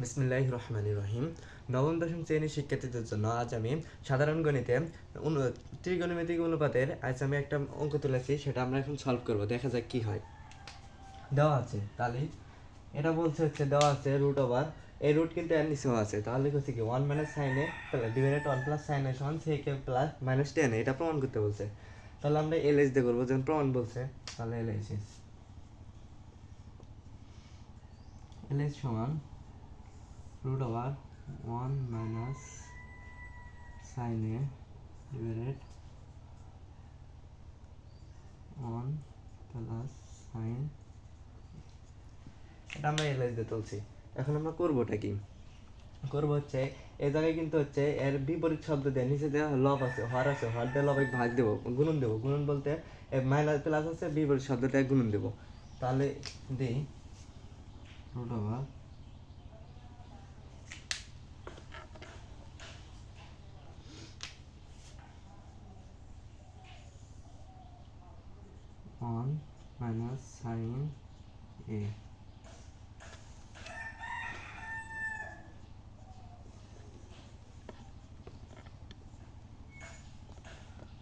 বিসমিল্লাহির রহমানির রহিম। নবম দশম শ্রেণীর শিক্ষার্থীদের জন্য আজ আমি সাধারণ গণিতে ত্রিগোণমিতিক অনুপাতের আজ আমি একটা অঙ্ক তুলেছি, সেটা আমরা এখন সলভ করব। দেখা যাক কি হয়। দেওয়া আছে, তাহলে এটা বলছে হচ্ছে দেওয়া আছে রুট ওভার, এই রুট কিন্তু এর নিচেও আছে, তাহলে হচ্ছে কি 1 মাইনাস সাইন এ ডিভাইডেড 1 প্লাস সাইন এ সমান sec a plus minus ten, এটা প্রমাণ করতে বলছে। তাহলে আমরা এলএস দিয়ে করবো, যেমন প্রমাণ বলছে, তাহলে এলএস সমান root over 1 minus sin a divided 1 plus sin, এটা আমরা এলএস দিয়ে তুলছি। এখন আমরা করবোটা কি, করবো হচ্ছে এই জায়গায় কিন্তু হচ্ছে এর বিপরীত শব্দ দিয়ে নিচে দেওয়া লব আছে, হর আছে, হর দিয়ে লবে ভাগ দেবো, গুণন দেবো। গুণন বলতে মাইনাস প্লাস আছে, বিপরীত শব্দটা গুণন দেবো। তাহলে দিই root over 1 minus sin a,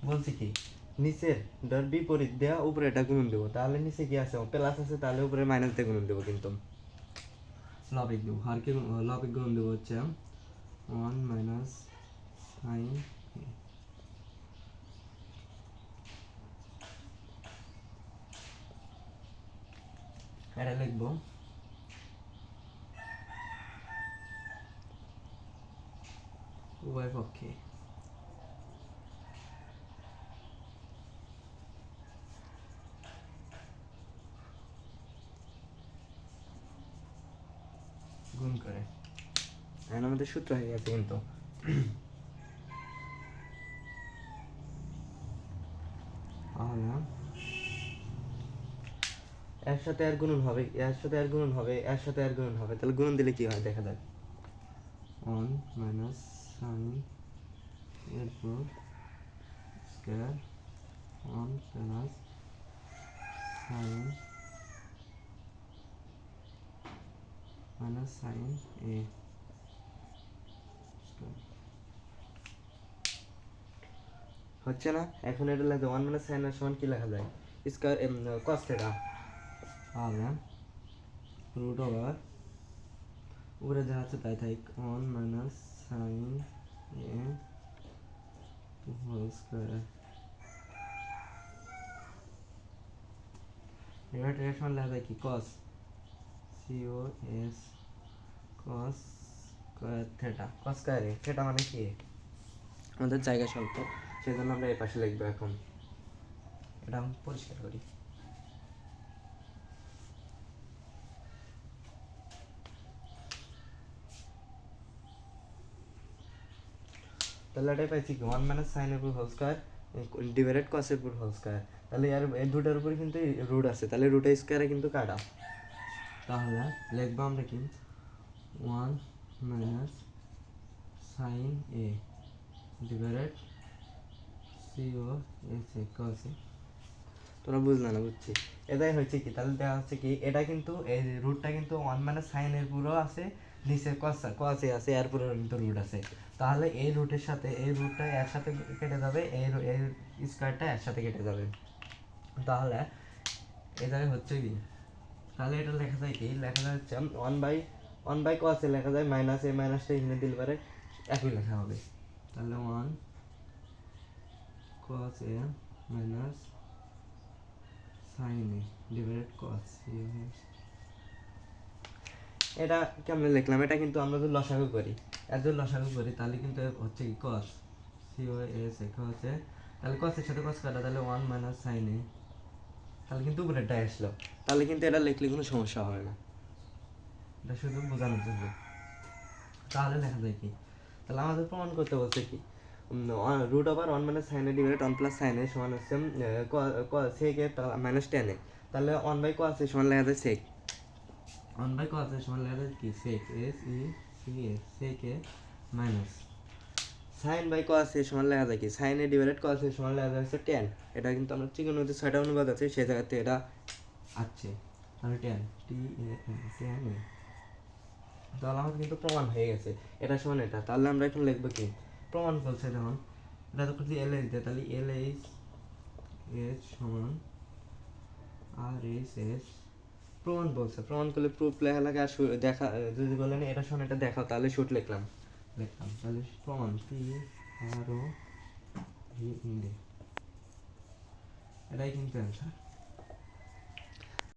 বলছি কি নিচের ডট বিপরীত দেওয়া উপরে এটা গুণন দেবো। তাহলে নিচে কি আছে, প্লাস আছে, তাহলে উপরে মাইনাস দিয়ে গুণন দেবো। কিন্তু লবিক দেবো, হারকে লবিক গুণন দেবো হচ্ছে 1 মাইনাস সাইন এটা লিখবো উভয় পক্ষে গুণ করে। এখন আমাদের সূত্র হয়ে গেছে কিন্তু এর সাথে আর গুণন হবে, এর সাথে আর গুণন হবে, এর সাথে আর গুণন হবে, তাহলে গুণন দিলে কি হয় দেখা যাক। 1 মাইনাস সাইন এরপর square 1 plus sine minus sine এ হচ্ছে না। এখন এটা লেখা 1 মাইনাস সাইন এর সমান কি লেখা যায়, স্কয়ার cos থিটা। তাহলে রুট ওভার উপরে যা আছে তাই থাক 1 মাইনাস সাইন এ হোল স্কয়ার, এবার এর সমান লেখা যায় কি cos cos cos square theta, cos square theta মানে কি আমাদের জায়গা স্বল্প, সেজন্য আমরা এই পাশে লিখবো। এখন এটা আমি পরিষ্কার করি। তাহলে এটাই পাইছি কি 1 মাইনাস সাইন এর উপর হোল স্কয়ার ডিভাইডেড cos এর উপর হোল স্কয়ার। তাহলে এই দুটার উপরে কিন্তু রুট আছে, তাহলে রুট স্কয়ারে কিন্তু কাটা। তাহলে লিখবো আমরা কি 1 মাইনাস সাইন এ ডিভাইডেড cos এ। তোমরা বুঝলে না, বুঝছি। এটাই হচ্ছে কি, তাহলে দেখা হচ্ছে কি এটা কিন্তু এই রুটটা কিন্তু 1 মাইনাস সাইন এর পুরো আছে, নিচে cos এ আছে, এর পুরো কিন্তু রুট আছে। তাহলে এই রুটের সাথে এই রুটটা এর সাথে কেটে যাবে, এই স্কয়ারটা এর সাথে কেটে যাবে। তাহলে এই জায়গায় হচ্ছে কি, তাহলে এটা লেখা যায় কি, লেখা যায় হচ্ছে 1 বাই cos এ লেখা যায় মাইনাস, এই মাইনাসটা এখানে দিলে পারে একই লেখা হবে। তাহলে 1 cos a minus sine A divided cos এ। এটা কেমন লিখলাম, এটা কিন্তু আমরা যদি লসাগু করি, এর যদি লসাগু করি তাহলে কিন্তু হচ্ছে কি cos হচ্ছে, তাহলে cos এর সাথে cos কাটা, তাহলে 1 মাইনাস সাইন এ, তাহলে কিন্তু উপরেরটা আসলো। তাহলে কিন্তু এটা লিখলে কোনো সমস্যা হবে না, এটা শুধু বোঝানোর জন্য। তাহলে লেখা যায় কি, তাহলে আমাদের প্রমাণ করতে বলছে কি রুট ওভার 1 মাইনাস সাইন এ ডিভাইডেড 1 প্লাস সাইন এ সমান হচ্ছে sec এ মাইনাস টেন এ। তাহলে 1 বাই cos এ সমান লেখা যায় sec, 1 বাই cos এর সমান লেখা যায় কি sec sec এ মাইনাস সাইন বাই cos এর সমান লেখা যায় কি সাইন এ ডিভাইডেড cos এর সমান লেখা যায় হচ্ছে tan। এটা কিন্তু আমরা ত্রিকোণমিতির 6টা অনুপাত আছে, সেই জায়গাতে এটা আছে। তাহলে tan tan এ তাহলে আমার কিন্তু প্রমাণ হয়ে গেছে এটা সমান এটা। তাহলে আমরা এখন লিখবো কি, প্রমাণ বলছে যখন এটা তো যদি এল এইচ দেয়, তাহলে এল এইচ এস সমান আর এইচ এস প্রমাণ বলছে, প্রমাণ করলে প্রুফ লেখা লাগে। আর দেখা যদি বলেন এটা সমান এটা দেখাও, তাহলে শুট লিখলাম। তাহলে প্রমাণ পি আর ও ভি ইন্ডে, এটাই কিন্তু অ্যান্সার।